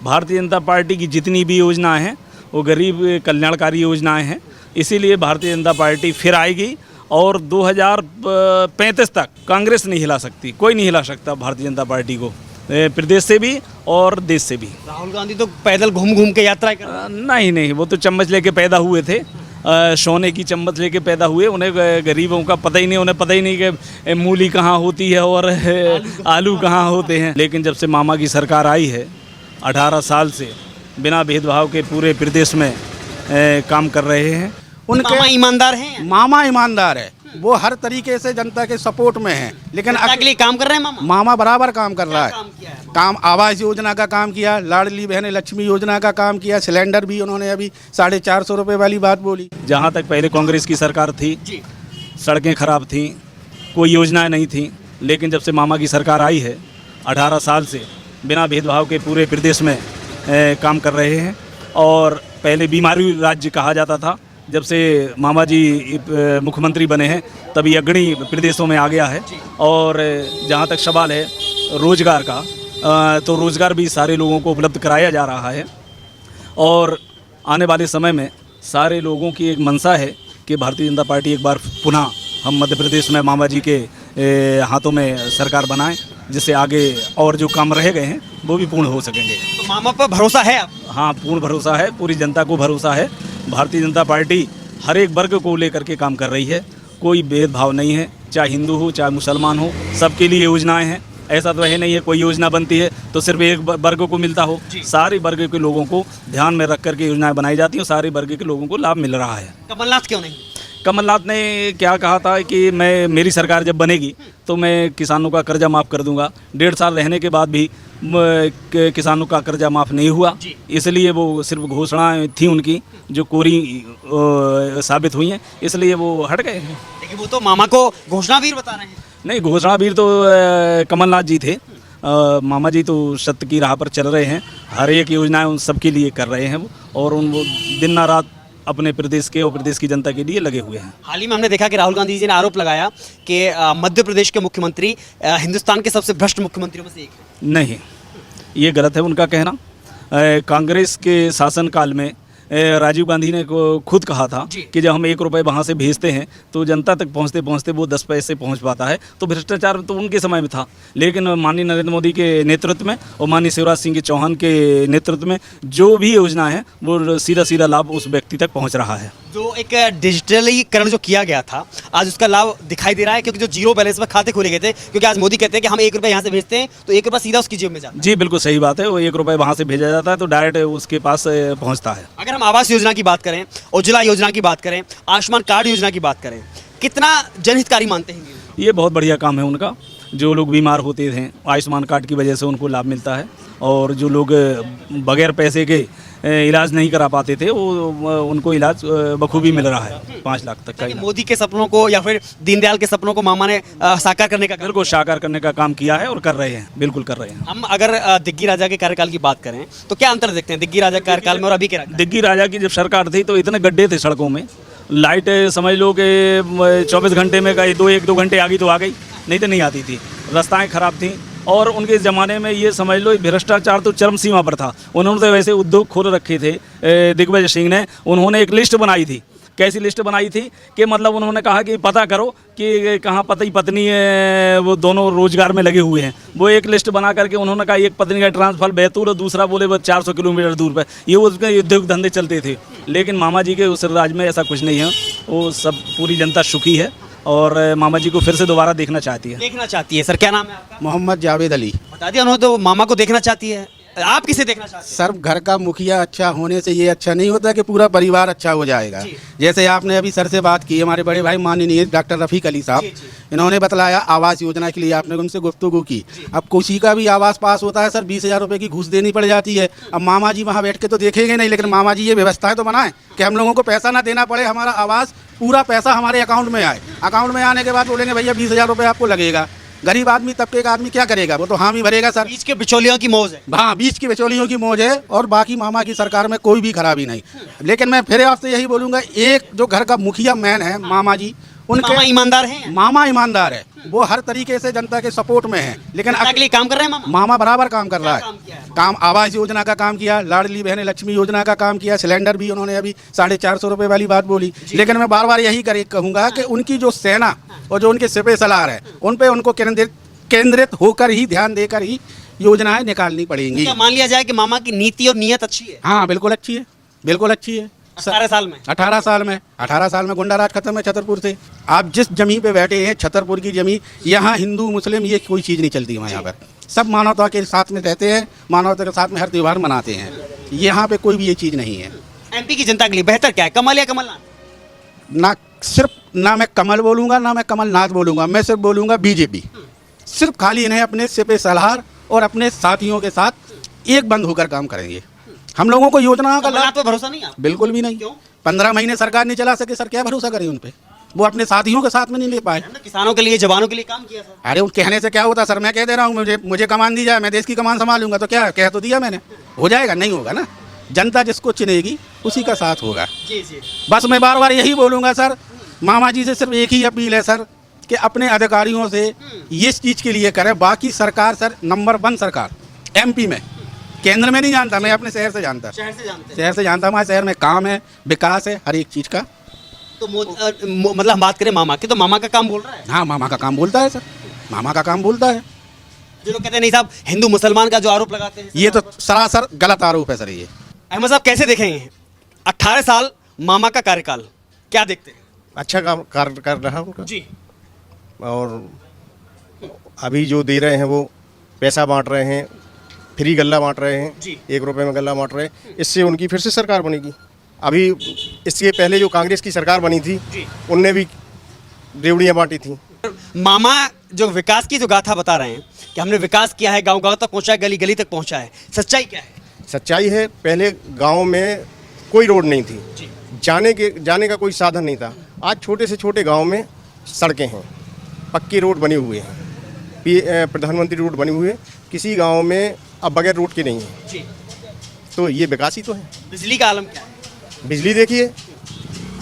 Bharatiya Janata party की जितनी भी योजनाएं हैं वो गरीब कल्याणकारी योजनाएं हैं, इसीलिए भारतीय जनता पार्टी फिर आएगी और 2035 तक कांग्रेस नहीं हिला सकती, कोई नहीं हिला सकता भारतीय जनता पार्टी को, प्रदेश से भी और देश से भी। राहुल गांधी तो पैदल घूम घूम के यात्रा कर रहे हैं। नहीं, वो तो चम्मच लेके पैदा हुए थे, सोने की चम्मच लेके पैदा हुए, उन्हें गरीबों का पता ही नहीं, उन्हें पता ही नहीं कि मूली कहाँ होती है और आलू कहाँ होते हैं। लेकिन जब से मामा की सरकार आई है 18 साल से बिना भेदभाव के पूरे प्रदेश में काम कर रहे हैं। उनके मामा ईमानदार हैं, मामा ईमानदार है, वो हर तरीके से जनता के सपोर्ट में है, लेकिन जनता के लिए काम कर रहे हैं। मामा बराबर काम कर रहा है। काम किया है? काम आवास योजना का काम किया, लाडली बहन लक्ष्मी योजना का काम किया, सिलेंडर भी उन्होंने अभी 450 रुपये वाली बात बोली। जहाँ तक पहले कांग्रेस की सरकार थी जी, सड़कें खराब थीं, कोई योजनाएं नहीं थीं, लेकिन जब से मामा की सरकार आई है 18 साल से बिना भेदभाव के पूरे प्रदेश में काम कर रहे हैं। और पहले बीमारी राज्य कहा जाता था, जब से मामा जी मुख्यमंत्री बने हैं तभी अग्रणी प्रदेशों में आ गया है। और जहाँ तक सवाल है रोज़गार का, तो रोज़गार भी सारे लोगों को उपलब्ध कराया जा रहा है। और आने वाले समय में सारे लोगों की एक मंशा है कि भारतीय जनता पार्टी एक बार पुनः हम मध्य प्रदेश में मामा जी के हाथों में सरकार बनाएं, जिससे आगे और जो काम रह गए हैं वो भी पूर्ण हो सकेंगे। तो मामा पर भरोसा है आप? हाँ, पूर्ण भरोसा है, पूरी जनता को भरोसा है। भारतीय जनता पार्टी हर एक वर्ग को लेकर के काम कर रही है, कोई भेदभाव नहीं है, चाहे हिंदू हो चाहे मुसलमान हो, सबके लिए योजनाएं हैं। ऐसा तो है नहीं है कोई योजना बनती है तो सिर्फ एक वर्ग को मिलता हो, सारे वर्ग के लोगों को ध्यान में रख करके योजनाएं बनाई जाती हैं, सारे वर्ग के लोगों को लाभ मिल रहा है। कमलनाथ क्यों नहीं? कमलनाथ ने क्या कहा था कि मेरी सरकार जब बनेगी तो मैं किसानों का कर्जा माफ़ कर दूंगा। 1.5 साल रहने के बाद भी किसानों का कर्जा माफ़ नहीं हुआ, इसलिए वो सिर्फ घोषणाएं थी उनकी जो कोरी साबित हुई हैं, इसलिए वो हट गए हैं। लेकिन वो तो मामा को घोषणावीर बता रहे हैं। नहीं, घोषणावीर तो कमलनाथ जी थे, मामा जी तो सत्य की राह पर चल रहे हैं, हर एक योजनाएं उन सबके लिए कर रहे हैं वो, और वो दिन न रात अपने प्रदेश के और प्रदेश की जनता के लिए लगे हुए हैं। हाल ही में हमने देखा कि राहुल गांधी जी ने आरोप लगाया कि मध्य प्रदेश के मुख्यमंत्री हिंदुस्तान के सबसे भ्रष्ट मुख्यमंत्रियों में से एक है। नहीं, ये गलत है उनका कहना। कांग्रेस के शासनकाल में राजीव गांधी ने खुद कहा था कि जब हम 1 रुपये वहाँ से भेजते हैं तो जनता तक पहुँचते पहुँचते वो 10 पैसे पहुँच पाता है। तो भ्रष्टाचार तो उनके समय में था, लेकिन माननीय नरेंद्र मोदी के नेतृत्व में और माननीय शिवराज सिंह चौहान के नेतृत्व में जो भी योजना है वो सीधा सीधा लाभ उस व्यक्ति तक पहुँच रहा है। जो एक डिजिटलीकरण जो किया गया था आज उसका लाभ दिखाई दे रहा है, क्योंकि जो जीरो बैलेंस में खाते खोले गए थे, क्योंकि आज मोदी कहते हैं कि हम 1 रुपये यहाँ से भेजते हैं तो 1 रुपया सीधा उसकी जेब में जाता है। जी बिल्कुल सही बात है, वो 1 रुपये वहाँ से भेजा जाता है तो डायरेक्ट उसके पास पहुँचता है। अगर हम आवास योजना की बात करें, उज्ज्वला योजना की बात करें, आयुष्मान कार्ड योजना की बात करें, कितना जनहितकारी मानते हैं? ये बहुत बढ़िया काम है उनका। जो लोग बीमार होते हैं आयुष्मान कार्ड की वजह से उनको लाभ मिलता है, और जो लोग बगैर पैसे के इलाज नहीं करा पाते थे वो उनको इलाज बखूबी मिल रहा है, 5 लाख तक का इलाज। मोदी के सपनों को या फिर दीनदयाल के सपनों को मामा ने साकार करने का बिल्कुल साकार करने का काम किया है और कर रहे हैं, बिल्कुल कर रहे हैं। हम अगर दिग्गी राजा के कार्यकाल की बात करें तो क्या अंतर देखते हैं दिग्गी राजा के कार्यकाल में और अभी के? दिग्गी राजा की जब सरकार थी तो इतने गड्ढे थे सड़कों में, लाइट समझ लो कि 24 घंटे में गई 1-2 घंटे आ गई तो आ गई, नहीं तो नहीं आती थी, रास्ताएं खराब थीं। और उनके ज़माने में ये समझ लो भ्रष्टाचार तो चरम सीमा पर था। उन्होंने तो वैसे उद्योग खोल रखे थे, दिग्विजय सिंह ने, उन्होंने एक लिस्ट बनाई थी। कैसी लिस्ट बनाई थी कि मतलब उन्होंने कहा कि पता करो कि कहाँ पति पत्नी वो दोनों रोजगार में लगे हुए हैं। वो एक लिस्ट बना करके उन्होंने कहा एक पत्नी का ट्रांसफर बैतूल और दूसरा बोले वो 400 किलोमीटर दूर पर, ये उसके उद्योग धंधे चलते थे। लेकिन मामा जी के उस राज में ऐसा कुछ नहीं है, वो सब पूरी जनता सुखी है और मामा जी को फिर से दोबारा देखना चाहती है। सर क्या नाम है आपका? मोहम्मद जावेद अली। बता दिया उन्होंने, तो मामा को देखना चाहती है, आप किसे देखना चाहते हैं? सर घर का मुखिया अच्छा होने से ये अच्छा नहीं होता कि पूरा परिवार अच्छा हो जाएगा। जैसे आपने अभी सर से बात की, हमारे बड़े भाई माननीय डॉक्टर रफ़ीक अली साहब, इन्होंने बतलाया आवास योजना के लिए आपने उनसे गुफ्तगू की। अब किसी का भी आवास पास होता है सर 20,000 रुपये की घूस देनी पड़ जाती है। अब मामा जी वहाँ बैठ के तो देखेंगे नहीं, लेकिन मामा जी ये व्यवस्थाएं तो बनाएं कि हम लोगों को पैसा ना देना पड़े, हमारा आवास पूरा पैसा हमारे अकाउंट में आए। अकाउंट में आने के बाद बोलेंगे भैया 20,000 रुपये आपको लगेगा। गरीब आदमी, तबके का आदमी क्या करेगा? वो तो हामी भरेगा सर। बीच के बिचौलियों की मौज है। हाँ, बीच की बिचौलियों की मौज है, और बाकी मामा की सरकार में कोई भी खराबी नहीं। लेकिन मैं फिर आपसे यही बोलूँगा, एक जो घर का मुखिया मैन है मामा जी, मामा ईमानदार हैं, मामा ईमानदार है, वो हर तरीके से जनता के सपोर्ट में है। लेकिन जनता के लिए काम कर रहे हैं मामा। मामा बराबर काम कर रहा क्या काम किया है। है? काम आवास योजना का काम किया, लाडली बहन लक्ष्मी योजना का काम किया, सिलेंडर भी उन्होंने अभी 450 रुपये वाली बात बोली। लेकिन मैं बार बार यही कहूँगा कि उनकी जो सेना और जो उनके सिपह सलार है, उन पे उनको केंद्रित होकर ही, ध्यान देकर ही योजनाएं निकालनी पड़ेंगी। क्या मान लिया जाए कि मामा की नीति और नीयत अच्छी है? हाँ बिल्कुल अच्छी है, बिल्कुल अच्छी है। 18 साल में 18 साल में गुंडा राज खत्म है छतरपुर से। आप जिस जमीन पे बैठे हैं, छतरपुर की जमीन, यहाँ हिंदू मुस्लिम ये कोई चीज़ नहीं चलती वहाँ। यहाँ पर सब मानवता के साथ में रहते हैं, मानवता के साथ में हर त्यौहार मनाते हैं। यहाँ पे कोई भी ये चीज़ नहीं है। एमपी की जनता के लिए बेहतर क्या है, कमल या कमलनाथ? ना मैं कमल बोलूँगा, ना मैं कमलनाथ बोलूँगा, मैं सिर्फ बोलूँगा बीजेपी। सिर्फ खाली इन्हें अपने सिपह सलार और अपने साथियों के साथ एक बंद होकर काम करेंगे। हम लोगों को योजनाओं का कमलनाथ लाभ पे भरोसा नहीं है? बिल्कुल भी नहीं। क्यों? 15 महीने सरकार नहीं चला सके, सर क्या भरोसा करें उन पे? वो अपने साथियों के साथ में नहीं ले पाए। हमने किसानों के लिए, जवानों के लिए काम किया सर। अरे उन कहने से क्या होता सर, मैं कह दे रहा हूँ मुझे कमान दी जाए, मैं देश की कमान संभालूंगा, तो क्या कह तो दिया मैंने, हो जाएगा? नहीं होगा ना। जनता जिसको चुनेगी उसी का साथ होगा। जी जी। बस मैं बार बार यही बोलूँगा सर, मामा जी से सिर्फ एक ही अपील है सर, कि अपने अधिकारियों से ये चीज़ के लिए करें। बाकी सरकार सर नंबर 1 सरकार एमपी में, केंद्र में नहीं जानता, मैं अपने शहर से जानता, शहर से जानते हैं। शहर से जानता। हमारे शहर में काम है, विकास है, हर एक चीज़ का। तो मतलब हम बात करें मामा की, तो मामा का काम बोल रहा है। हाँ मामा का काम बोलता है सर, मामा का काम बोलता है। जो लोग कहते हैं नहीं साहब, हिंदू मुसलमान का जो आरोप लगाते हैं, ये तो सरासर गलत आरोप है सर ये। अहमद साहब कैसे देखेंगे 18 साल मामा का कार्यकाल, क्या देखते हैं? अच्छा काम कार्य कर रहा उनका। जी। और अभी जो दे रहे हैं वो पैसा बांट रहे हैं, फ्री गल्ला बांट रहे हैं जी। 1 रुपये में गल्ला बांट रहे हैं। इससे उनकी फिर से सरकार बनेगी। अभी इसके पहले जो कांग्रेस की सरकार बनी थी जी। उनने भी रेवड़ियाँ बांटी थी। मामा जो विकास की जो गाथा बता रहे हैं कि हमने विकास किया है, गांव गांव तक पहुंचा है, गली गली तक पहुंचा है, सच्चाई क्या है? सच्चाई है, पहले गांव में कोई रोड नहीं थी, जी। जाने का कोई साधन नहीं था। आज छोटे से छोटे गांव में सड़कें हैं, पक्की रोड बनी हुई हैं, प्रधानमंत्री रोड बनी हुई है। किसी गांव में अब बगैर रोड के नहीं है। जी। तो ये विकास ही तो है। बिजली का आलम क्या है? बिजली देखिए,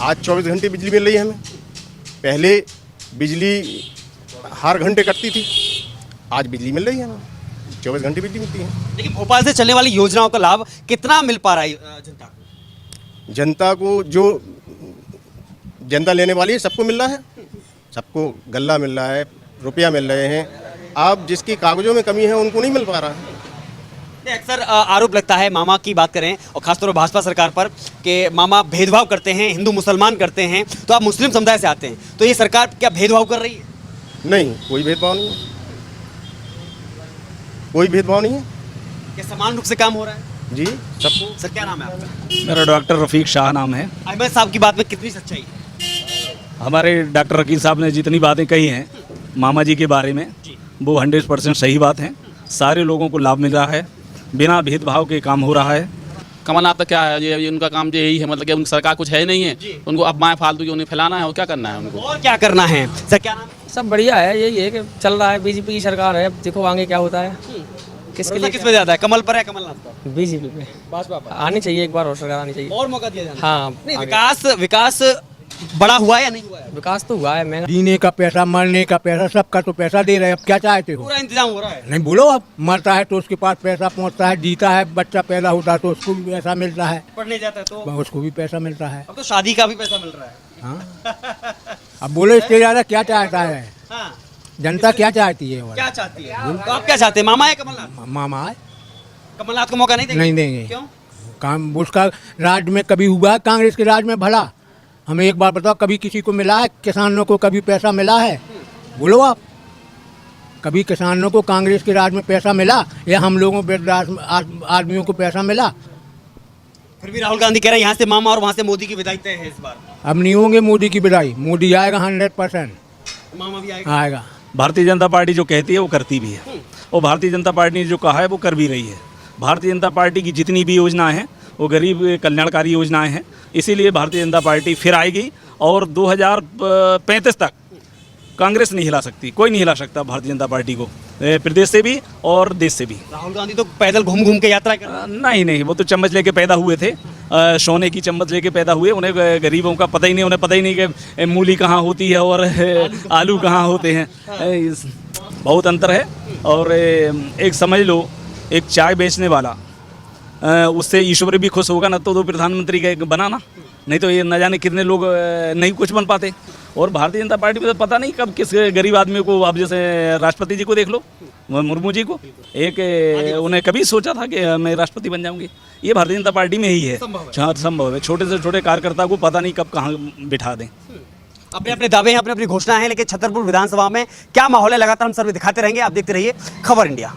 आज 24 घंटे बिजली मिल रही है हमें। पहले बिजली हर घंटे कटती थी, आज बिजली मिल रही है हमें, 24 घंटे बिजली मिलती है। लेकिन भोपाल से चलने वाली योजनाओं का लाभ कितना मिल पा रहा है जनता को? जनता को जो जनता लेने वाली है सबको मिल रहा है, सबको गल्ला मिल रहा है, रुपया मिल रहे हैं। अब जिसकी कागजों में कमी है उनको नहीं मिल पा रहा है। अक्सर आरोप लगता है, मामा की बात करें और खासतौर पर भाजपा सरकार पर, कि मामा भेदभाव करते हैं, हिंदू मुसलमान करते हैं। तो आप मुस्लिम समुदाय से आते हैं, तो ये सरकार क्या भेदभाव कर रही है? नहीं, कोई भेदभाव नहीं है, कोई भेदभाव नहीं है क्या समान रूप से काम हो रहा है? जी सबको। सर क्या नाम है आपका? मेरा डॉक्टर रफ़ीक शाह नाम है। अहमद साहब की बात में कितनी सच्चाई है? हमारे डॉक्टर रकील साहब ने जितनी बातें कही हैं मामा जी के बारे में, वो 100% सही बात हैं। सारे लोगों को लाभ मिल रहा है, बिना भेदभाव के काम हो रहा है। कमलनाथ का क्या है, ये उनका काम जो यही है, मतलब कि उनकी सरकार कुछ है नहीं है, उनको अब माए फालतू की उन्हें फैलाना है और क्या करना है उनको। और क्या करना है? सर क्या नाम है? सब बढ़िया है, यही है कि चल रहा है, बीजेपी की सरकार है, अब देखो आगे क्या होता है। किसके लिए? किस पे ज्यादा है, कमल पर है कमलनाथ पर? बीजेपी पे, भाजपा पर आनी चाहिए, एक बार और सरकार आनी चाहिए। और मौका दिया जाना। हाँ, नहीं, आगे। विकास बड़ा हुआ है या नहीं हुआ है? विकास तो हुआ है, महंगा जीने का पैसा, मरने का पैसा, सबका तो पैसा दे रहे हैं। अब क्या चाहते हो? पूरा इंतजाम हो रहा है। नहीं बोलो, अब मरता है तो उसके पास पैसा पहुंचता है, जीता है, बच्चा पैदा होता है तो उसको भी पैसा मिलता है, पढ़ने जाता है तो उसको भी पैसा मिलता है। अब तो शादी का भी पैसा मिल रहा है। हाँ, अब बोलो इससे ज़्यादा क्या चाहता है हाँ, जनता? क्या चाहती है? क्या चाहती है? तो आप क्या चाहते हैं, मामा या कमलनाथ? मामा है, कमलनाथ को मौका नहीं देंगे? नहीं देंगे। क्यों? काम उसका राज में कभी हुआ है? कांग्रेस के राज में भला हमें एक बार बताओ, कभी किसी को मिला है? किसानों को कभी पैसा मिला है? बोलो आप, कभी किसानों को कांग्रेस के राज में पैसा मिला या हम लोगों आदमियों को पैसा मिला? फिर भी राहुल गांधी कह रहे हैं यहाँ से मामा और वहाँ से मोदी की विदाई तय है इस बार। अब नहीं होंगे मोदी की विदाई, मोदी आएगा 100%, मामा भी आएगा। आएगा। भारतीय जनता पार्टी जो कहती है वो करती भी है, और भारतीय जनता पार्टी ने जो कहा है वो कर भी रही है। भारतीय जनता पार्टी की जितनी भी योजनाएं हैं वो गरीब कल्याणकारी योजनाएं हैं, इसीलिए भारतीय जनता पार्टी फिर आएगी और 2035 तक कांग्रेस नहीं हिला सकती, कोई नहीं हिला सकता भारतीय जनता पार्टी को, प्रदेश से भी और देश से भी। राहुल गांधी तो पैदल घूम घूम के यात्रा कर रहे हैं। नहीं, वो तो चम्मच लेके पैदा हुए थे, सोने की चम्मच लेके पैदा हुए, उन्हें गरीबों का पता ही नहीं, उन्हें पता ही नहीं कि मूली कहाँ होती है और आलू कहाँ होते हैं। बहुत अंतर है। और एक समझ लो, एक चाय बेचने वाला, उससे ईश्वर भी खुश होगा ना तो प्रधानमंत्री का बनाना, नहीं तो ये न जाने कितने लोग नहीं कुछ बन पाते। और भारतीय जनता पार्टी में तो पता नहीं कब किस गरीब आदमी को, आप जैसे राष्ट्रपति जी को देख लो, मुर्मू जी को, एक उन्हें कभी सोचा था कि मैं राष्ट्रपति बन जाऊंगी? ये भारतीय जनता पार्टी में ही है, संभव है। छोटे से छोटे कार्यकर्ता को पता नहीं कब कहाँ बिठा दें। अपने अपने दावे हैं, अपने अपनी घोषणा है, लेकिन छतरपुर विधानसभा में क्या माहौल है लगातार हम सर्वे दिखाते रहेंगे। आप देखते रहिए खबर इंडिया।